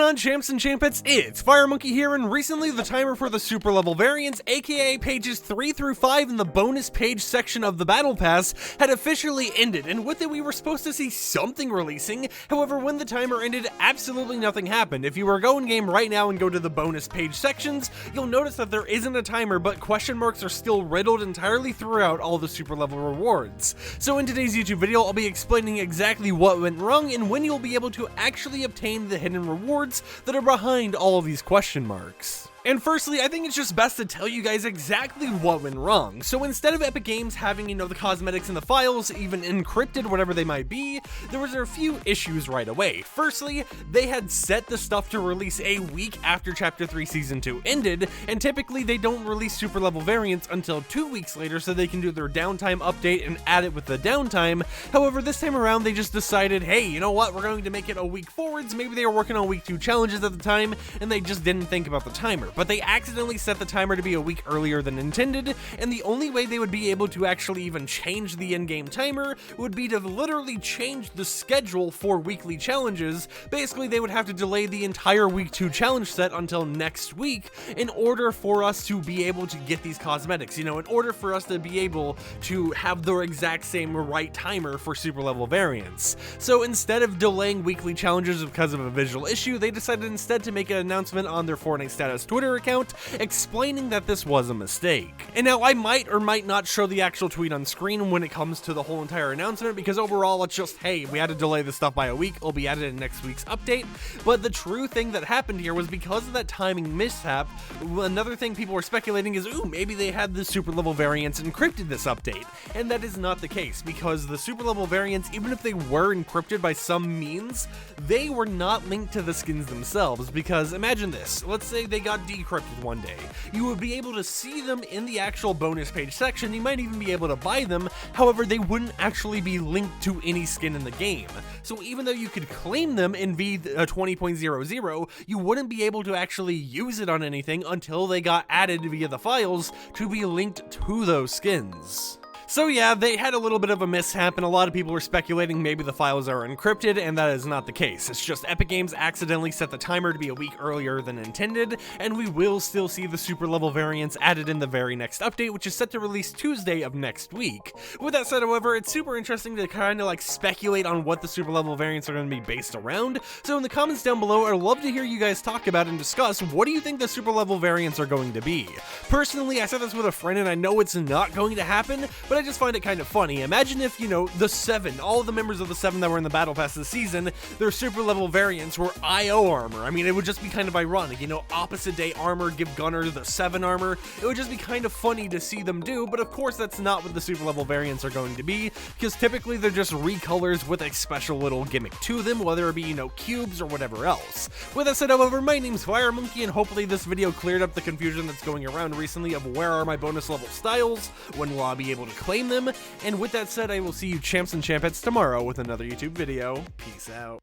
on, champs and champettes? It's FireMonkey here, and recently the timer for the super level variants, aka pages 3 through 5 in the bonus page section of the battle pass, had officially ended, and with it we were supposed to see something releasing. However, when the timer ended, absolutely nothing happened. If you were to go in game right now and go to the bonus page sections, you'll notice that there isn't a timer, but question marks are still riddled entirely throughout all the super level rewards. So in today's YouTube video, I'll be explaining exactly what went wrong and when you'll be able to actually obtain the hidden rewards that are behind all of these question marks. And firstly, I think it's just best to tell you guys exactly what went wrong. So instead of Epic Games having, the cosmetics in the files, even encrypted, whatever they might be, there was a few issues right away. Firstly, they had set the stuff to release a week after Chapter 3 Season 2 ended, and typically they don't release super level variants until 2 weeks later so they can do their downtime update and add it with the downtime. However, this time around they just decided, hey, you know what, we're going to make it a week forwards. Maybe they were working on week 2 challenges at the time, and they just didn't think about the timer. But they accidentally set the timer to be a week earlier than intended, and the only way they would be able to actually even change the in-game timer would be to literally change the schedule for weekly challenges. Basically, they would have to delay the entire week 2 challenge set until next week in order for us to be able to get these cosmetics, in order for us to be able to have the exact same right timer for super level variants. So instead of delaying weekly challenges because of a visual issue, they decided instead to make an announcement on their Fortnite status Twitter account explaining that this was a mistake. And now I might or might not show the actual tweet on screen when it comes to the whole entire announcement, because overall it's just, hey, we had to delay this stuff by a week, it'll be added in next week's update. But the true thing that happened here was because of that timing mishap, another thing people were speculating is, ooh, maybe they had the super level variants encrypted this update. And that is not the case, because the super level variants, even if they were encrypted by some means, they were not linked to the skins themselves. Because imagine this, let's say they got decrypted one day. You would be able to see them in the actual bonus page section, you might even be able to buy them, however they wouldn't actually be linked to any skin in the game. So even though you could claim them in V20.00, you wouldn't be able to actually use it on anything until they got added via the files to be linked to those skins. So yeah, they had a little bit of a mishap, and a lot of people were speculating maybe the files are encrypted, and that is not the case. It's just Epic Games accidentally set the timer to be a week earlier than intended, and we will still see the super level variants added in the very next update, which is set to release Tuesday of next week. With that said, however, it's super interesting to kind of speculate on what the super level variants are going to be based around. So in the comments down below, I'd love to hear you guys talk about and discuss, what do you think the super level variants are going to be? Personally, I said this with a friend, and I know it's not going to happen, but I just find it kind of funny. Imagine if, the 7, all of the members of the 7 that were in the battle pass this season, their super level variants were IO armor. I mean, it would just be kind of ironic, opposite day armor, give Gunner the 7 armor. It would just be kind of funny to see them do, but of course that's not what the super level variants are going to be, because typically they're just recolors with a special little gimmick to them, whether it be, cubes or whatever else. With that said, however, my name's FireMonkey, and hopefully this video cleared up the confusion that's going around recently of where are my bonus level styles, when will I be able to claim them. And with that said, I will see you champs and champettes tomorrow with another YouTube video. Peace out.